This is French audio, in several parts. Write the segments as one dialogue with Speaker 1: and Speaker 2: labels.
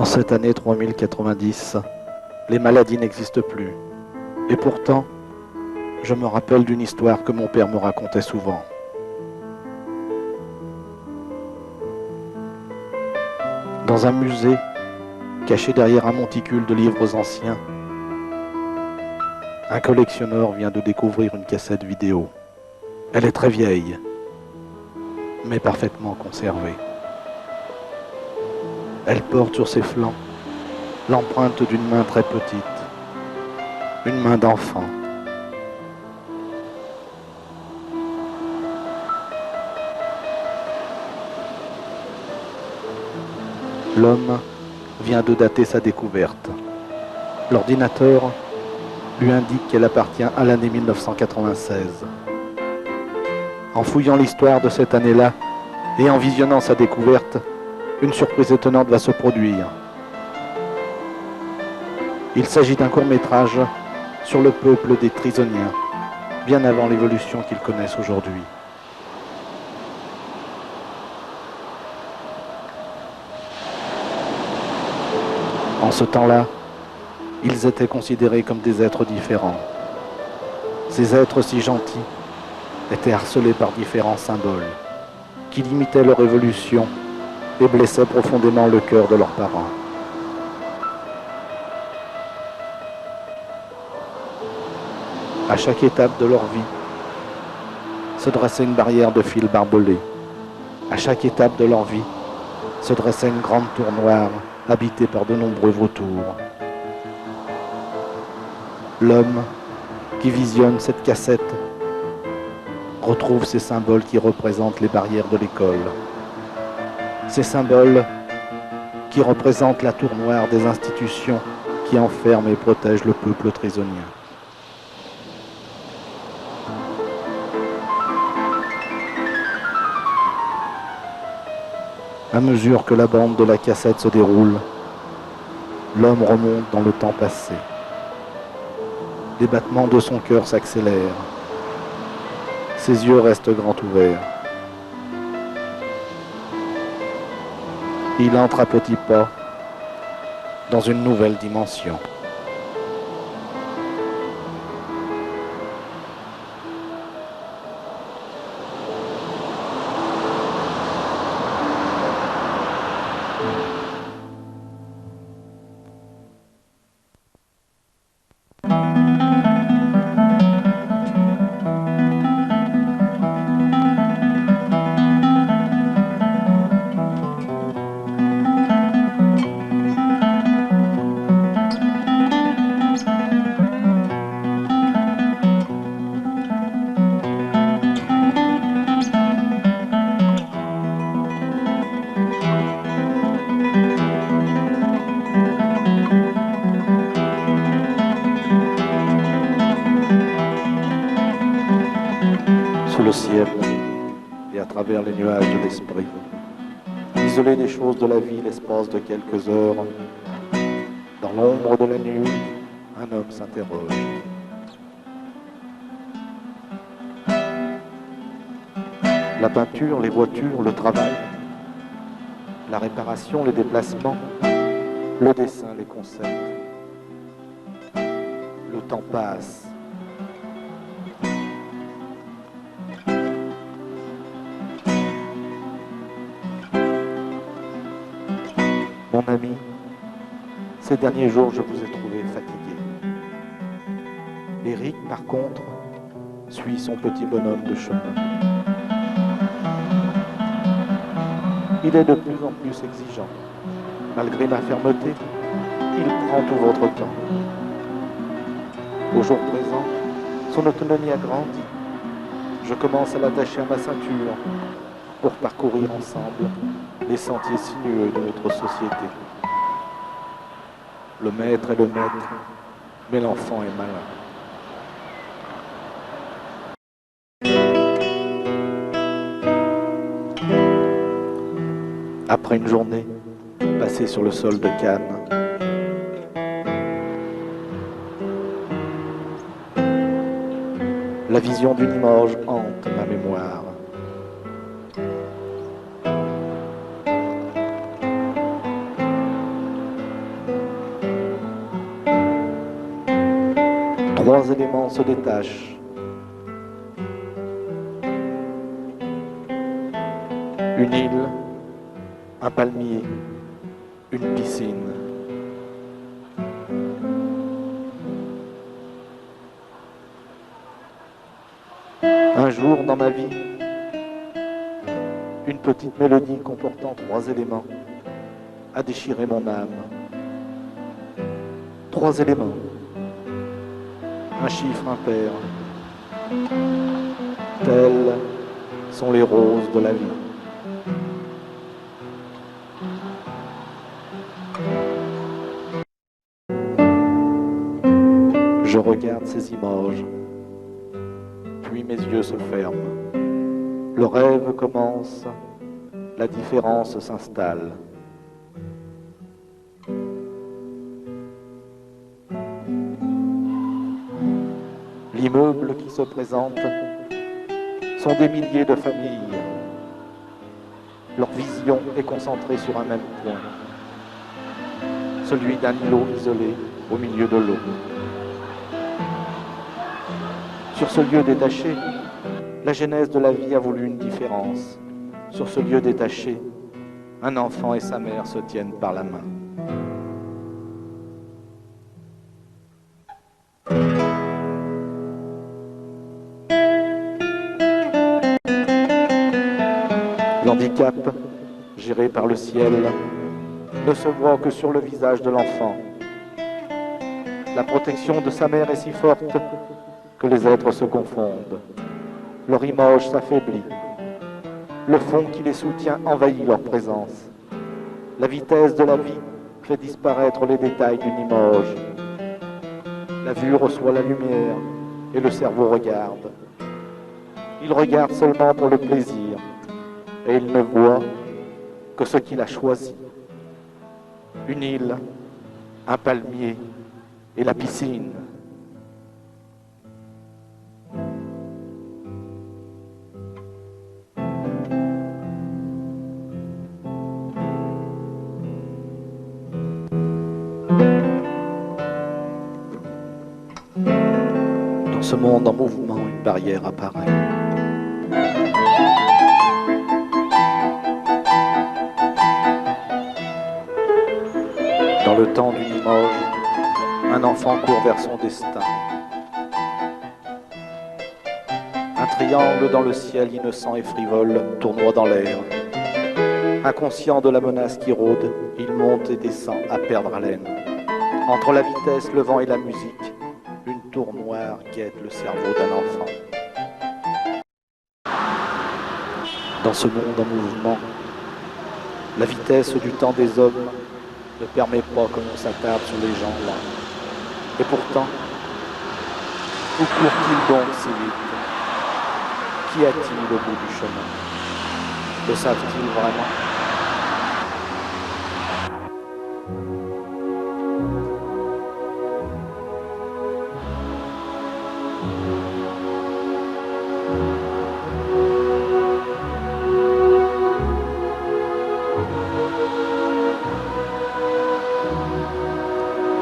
Speaker 1: En cette année 3090, les maladies n'existent plus. Et pourtant, je me rappelle d'une histoire que mon père me racontait souvent. Dans un musée, caché derrière un monticule de livres anciens, un collectionneur vient de découvrir une cassette vidéo. Elle est très vieille, mais parfaitement conservée. Elle porte sur ses flancs l'empreinte d'une main très petite, une main d'enfant. L'homme vient de dater sa découverte. L'ordinateur lui indique qu'elle appartient à l'année 1996. En fouillant l'histoire de cette année-là et en visionnant sa découverte, une surprise étonnante va se produire. Il s'agit d'un court-métrage sur le peuple des Trisoniens, bien avant l'évolution qu'ils connaissent aujourd'hui. En ce temps-là, ils étaient considérés comme des êtres différents. Ces êtres si gentils étaient harcelés par différents symboles qui limitaient leur évolution et blessaient profondément le cœur de leurs parents. À chaque étape de leur vie, se dressait une barrière de fil barbelé. À chaque étape de leur vie, se dressait une grande tour noire habitée par de nombreux vautours. L'homme qui visionne cette cassette retrouve ces symboles qui représentent les barrières de l'école. Ces symboles qui représentent la tour noire des institutions qui enferment et protègent le peuple trisonien. À mesure que la bande de la cassette se déroule, l'homme remonte dans le temps passé. Les battements de son cœur s'accélèrent. Ses yeux restent grands ouverts. Il entre à petits pas dans une nouvelle dimension. Sous le ciel et à travers les nuages de l'esprit, isolé des choses de la vie l'espace de quelques heures, dans l'ombre de la nuit, un homme s'interroge. La peinture, les voitures, le travail, la réparation, les déplacements, le dessin, les concepts. Le temps passe. Mon ami, ces derniers jours, je vous ai trouvé fatigué. Eric, par contre, suit son petit bonhomme de chemin. Il est de plus en plus exigeant. Malgré ma fermeté, il prend tout votre temps. Au jour présent, son autonomie a grandi. Je commence à l'attacher à ma ceinture pour parcourir ensemble les sentiers sinueux de notre société. Le maître est le maître, mais l'enfant est malin. Après une journée passée sur le sol de Cannes, la vision d'une image hante ma mémoire. trois éléments se détachent. Une île, un palmier, une piscine. Un jour dans ma vie, une petite mélodie comportant trois éléments a déchiré mon âme. Trois éléments, un chiffre impair, tels sont les roses de la vie. Je regarde ces images, puis mes yeux se ferment. Le rêve commence, la différence s'installe. L'immeuble qui se présente sont des milliers de familles. Leur vision est concentrée sur un même point, celui d'un îlot isolé au milieu de l'eau. Sur ce lieu détaché, la genèse de la vie a voulu une différence. Sur ce lieu détaché, un enfant et sa mère se tiennent par la main. L'handicap, géré par le ciel, ne se voit que sur le visage de l'enfant. La protection de sa mère est si forte que les êtres se confondent. Leur image s'affaiblit. Le fond qui les soutient envahit leur présence. La vitesse de la vie fait disparaître les détails d'une image. La vue reçoit la lumière et le cerveau regarde. Il regarde seulement pour le plaisir et il ne voit que ce qu'il a choisi. Une île, un palmier et la piscine. Dans ce monde en mouvement, une barrière apparaît. Dans le temps d'une image, un enfant court vers son destin. Un triangle dans le ciel innocent et frivole tournoie dans l'air. Inconscient de la menace qui rôde, il monte et descend à perdre haleine. Entre la vitesse, le vent et la musique, une tour noire guette le cerveau d'un enfant. Dans ce monde en mouvement, la vitesse du temps des hommes ne permet pas que l'on s'attarde sur les gens là. Et pourtant, où court-il donc si vite? Qu'y a-t-il au bout du chemin? Le savent-ils vraiment?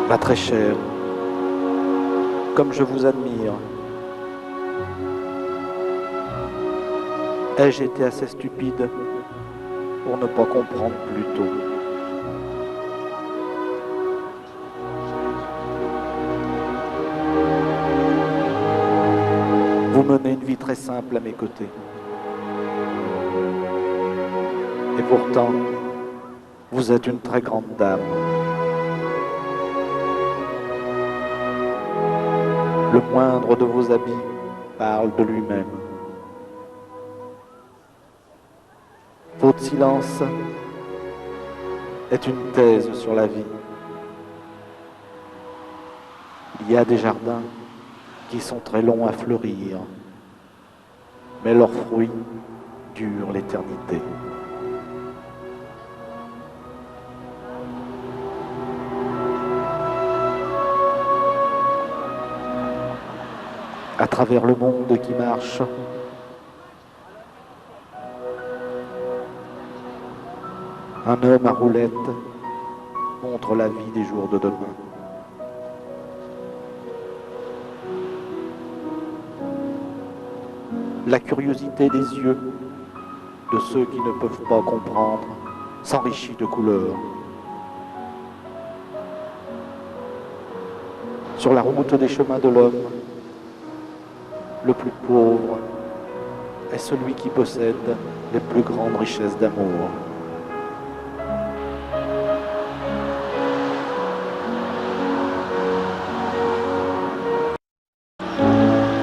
Speaker 1: Ma très chère, comme je vous admire, ai-je été assez stupide pour ne pas comprendre plus tôt? Vous menez une vie très simple à mes côtés. Et pourtant, vous êtes une très grande dame. Le moindre de vos habits parle de lui-même. Votre silence est une thèse sur la vie. Il y a des jardins qui sont très longs à fleurir, mais leurs fruits durent l'éternité. À travers le monde qui marche, un homme à roulette montre la vie des jours de demain. La curiosité des yeux de ceux qui ne peuvent pas comprendre s'enrichit de couleurs. Sur la route des chemins de l'homme, le plus pauvre est celui qui possède les plus grandes richesses d'amour.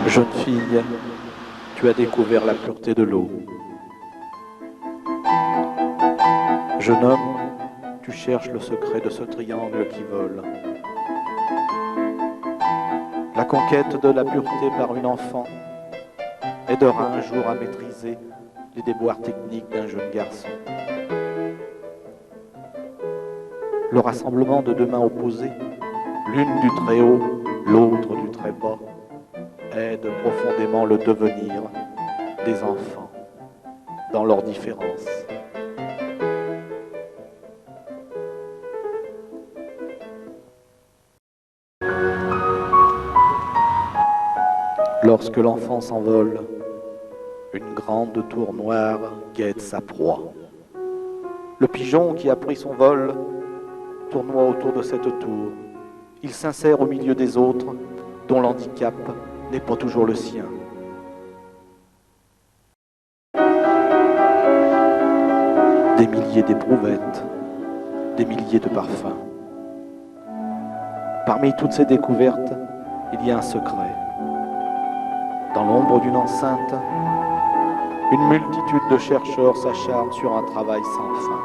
Speaker 1: Jeune fille, tu as découvert la pureté de l'eau. Jeune homme, tu cherches le secret de ce triangle qui vole. La conquête de la pureté par une enfant aidera un jour à maîtriser les déboires techniques d'un jeune garçon. Le rassemblement de deux mains opposées, l'une du très haut, l'autre du très bas, aide profondément le devenir des enfants dans leurs différences. Lorsque l'enfant s'envole, une grande tour noire guette sa proie. Le pigeon qui a pris son vol tournoie autour de cette tour. Il s'insère au milieu des autres, dont l'handicap n'est pas toujours le sien. Des milliers d'éprouvettes, des milliers de parfums. Parmi toutes ces découvertes, il y a un secret. Dans l'ombre d'une enceinte, une multitude de chercheurs s'acharnent sur un travail sans fin.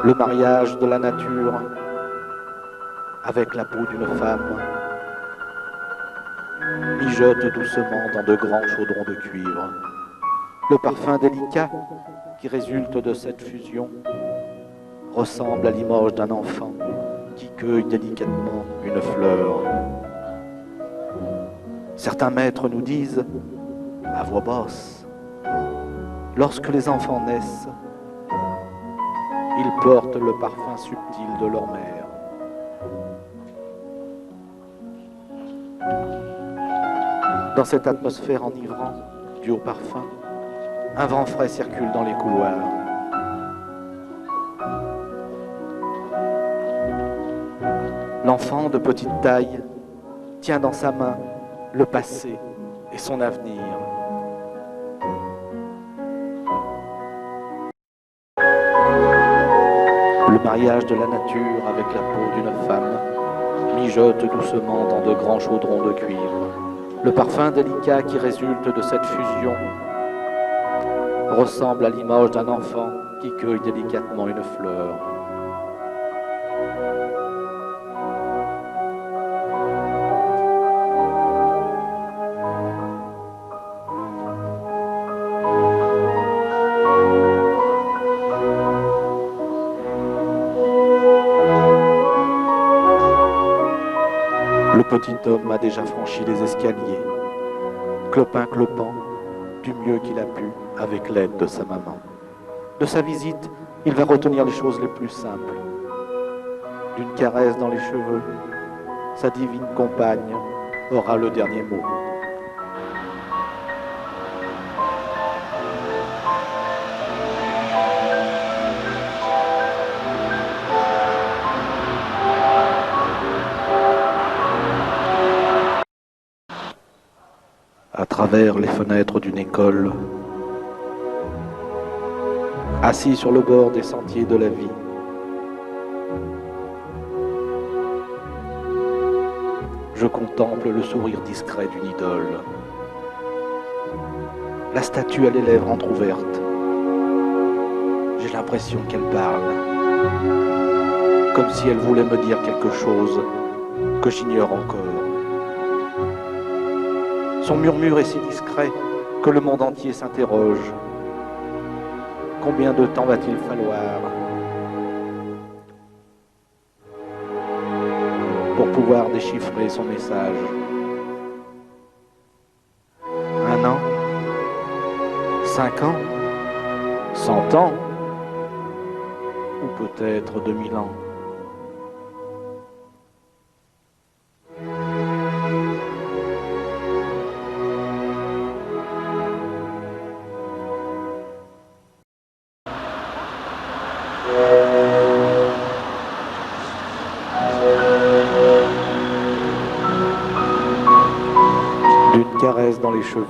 Speaker 1: Le mariage de la nature avec la peau d'une femme mijote doucement dans de grands chaudrons de cuivre. Le parfum délicat qui résulte de cette fusion ressemble à l'image d'un enfant qui cueille délicatement une fleur. Certains maîtres nous disent, à voix basse, lorsque les enfants naissent, ils portent le parfum subtil de leur mère. Dans cette atmosphère enivrante due au parfum, un vent frais circule dans les couloirs. L'enfant de petite taille tient dans sa main le passé et son avenir. Le mariage de la nature avec la peau d'une femme mijote doucement dans de grands chaudrons de cuivre. Le parfum délicat qui résulte de cette fusion ressemble à l'image d'un enfant qui cueille délicatement une fleur. Le petit homme a déjà franchi les escaliers, clopin-clopant, du mieux qu'il a pu avec l'aide de sa maman. De sa visite, il va retenir les choses les plus simples. D'une caresse dans les cheveux, sa divine compagne aura le dernier mot. À travers les fenêtres d'une école, assis sur le bord des sentiers de la vie, je contemple le sourire discret d'une idole. La statue a les lèvres entr'ouvertes. J'ai l'impression qu'elle parle, comme si elle voulait me dire quelque chose que j'ignore encore. Son murmure est si discret que le monde entier s'interroge. Combien de temps va-t-il falloir pour pouvoir déchiffrer son message? 1 an? 5 ans? 100 ans? Ou peut-être 2000 ans. D'une caresse dans les cheveux,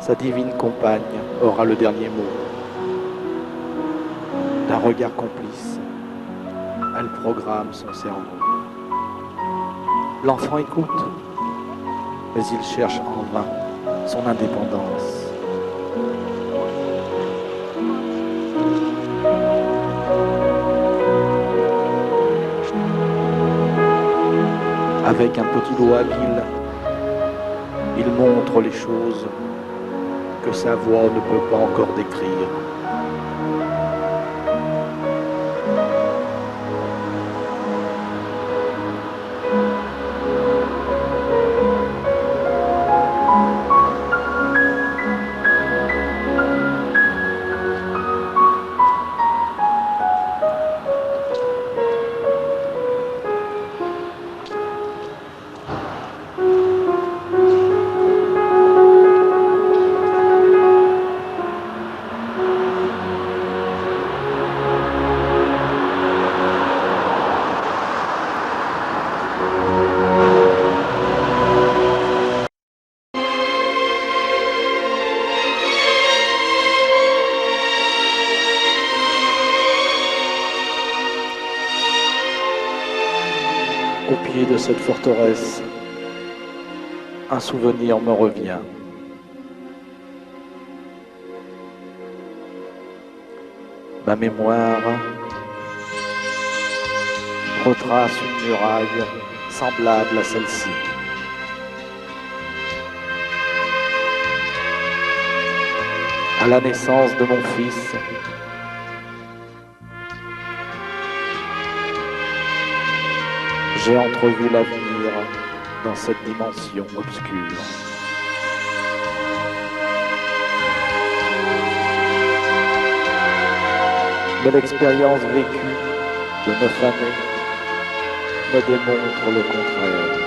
Speaker 1: sa divine compagne aura le dernier mot. D'un regard complice, elle programme son cerveau. L'enfant écoute, mais il cherche en vain son indépendance. Avec un petit doigt habile, il montre les choses que sa voix ne peut pas encore décrire. Au pied de cette forteresse, un souvenir me revient. Ma mémoire retrace une muraille semblable à celle-ci. À la naissance de mon fils, j'ai entrevu l'avenir dans cette dimension obscure. Mais l'expérience vécue de 9 années me démontre le contraire.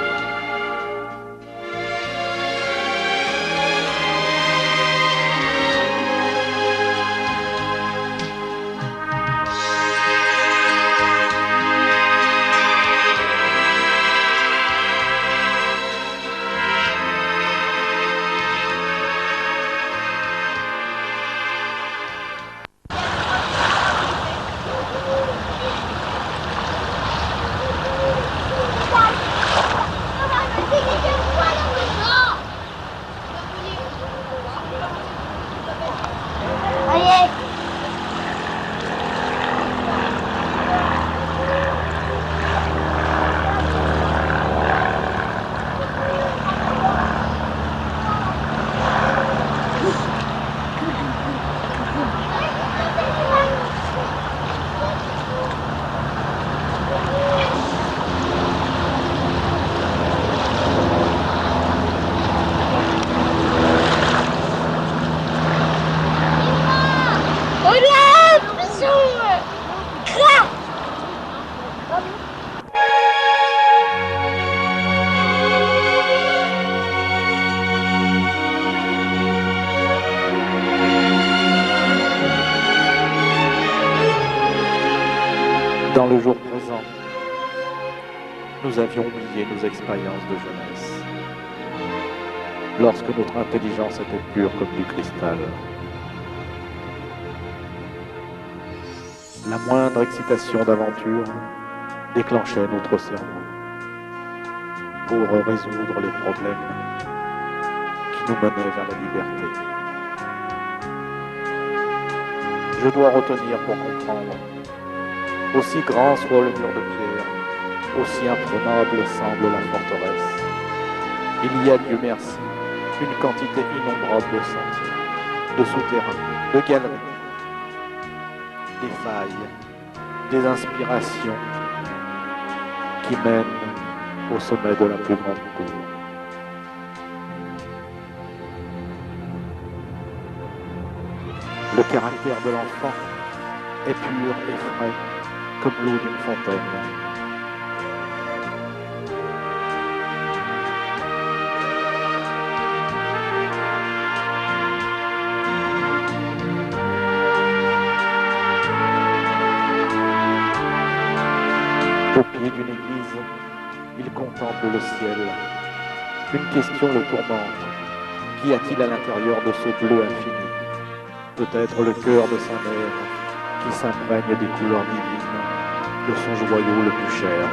Speaker 1: Dans le jour présent, nous avions oublié nos expériences de jeunesse, lorsque notre intelligence était pure comme du cristal. La moindre excitation d'aventure déclenchait notre cerveau pour résoudre les problèmes qui nous menaient vers la liberté. Je dois retenir pour comprendre. Aussi grand soit le mur de pierre, aussi imprenable semble la forteresse. Il y a, Dieu merci, une quantité innombrable de sentiers, de souterrains, de galeries, des failles, des inspirations qui mènent au sommet de la plus grande tour. Le caractère de l'enfant est pur et frais comme l'eau d'une fontaine. Au pied d'une église, il contemple le ciel. Une question le tourmente. Qu'y a-t-il à l'intérieur de ce bleu infini? Peut-être le cœur de sa mère, qui s'imprègne des couleurs divines de son joyau le plus cher.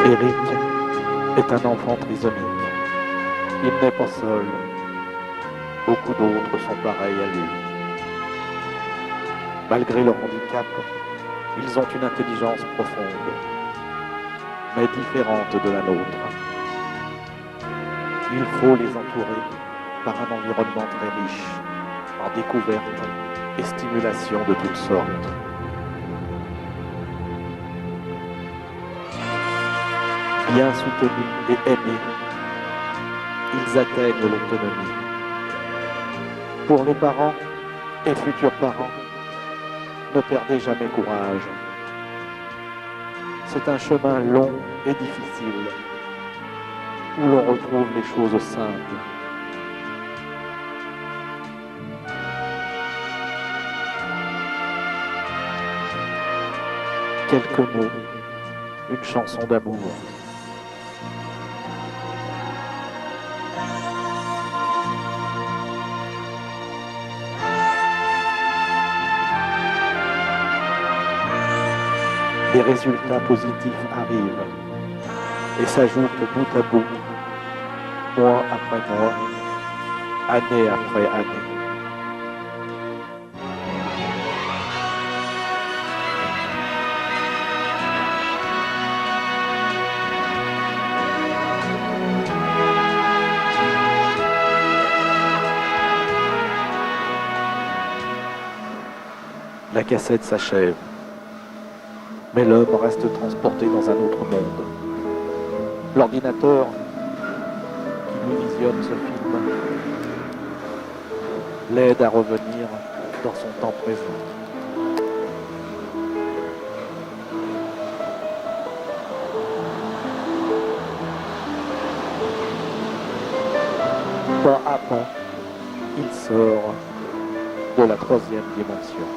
Speaker 1: Eric est un enfant trisomique. Il n'est pas seul. Beaucoup d'autres sont pareils à lui. Malgré leur handicap, ils ont une intelligence profonde, mais différente de la nôtre. Il faut les entourer par un environnement très riche, en découvertes et stimulation de toutes sortes. Bien soutenus et aimés, ils atteignent l'autonomie. Pour les parents et futurs parents, ne perdez jamais courage. C'est un chemin long et difficile, où l'on retrouve les choses simples. Quelques mots, une chanson d'amour. Les résultats positifs arrivent et s'ajoutent bout à bout, mois après mois, année après année. La cassette s'achève. Mais l'homme reste transporté dans un autre monde. L'ordinateur qui lui visionne ce film l'aide à revenir dans son temps présent. Pas à pas, il sort de la troisième dimension.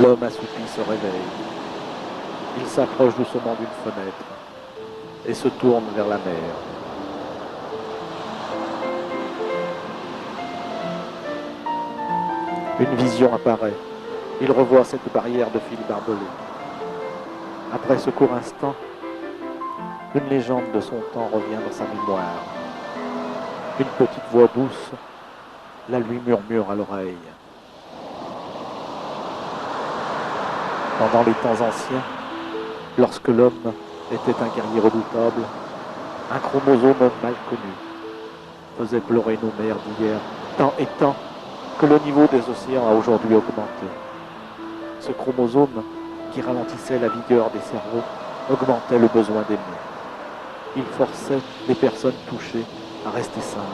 Speaker 1: L'homme assoupi se réveille. Il s'approche doucement d'une fenêtre et se tourne vers la mer. Une vision apparaît. Il revoit cette barrière de fil barbelé. Après ce court instant, une légende de son temps revient dans sa mémoire. Une petite voix douce la lui murmure à l'oreille. Pendant les temps anciens, lorsque l'homme était un guerrier redoutable, un chromosome mal connu faisait pleurer nos mères d'hier, tant et tant que le niveau des océans a aujourd'hui augmenté. Ce chromosome, qui ralentissait la vigueur des cerveaux, augmentait le besoin d'aimer. Il forçait les personnes touchées à rester simples.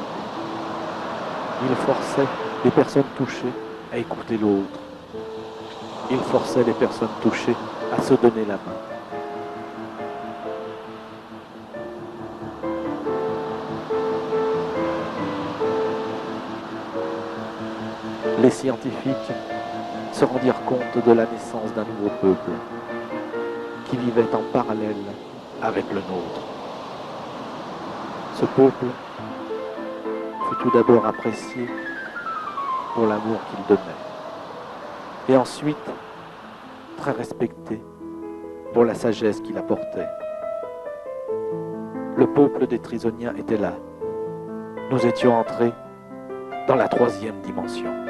Speaker 1: Il forçait les personnes touchées à écouter l'autre. Il forçait les personnes touchées à se donner la main. Les scientifiques se rendirent compte de la naissance d'un nouveau peuple qui vivait en parallèle avec le nôtre. Ce peuple fut tout d'abord apprécié pour l'amour qu'il donnait, et ensuite très respecté pour la sagesse qu'il apportait. Le peuple des Trisoniens était là. Nous étions entrés dans la 3e dimension.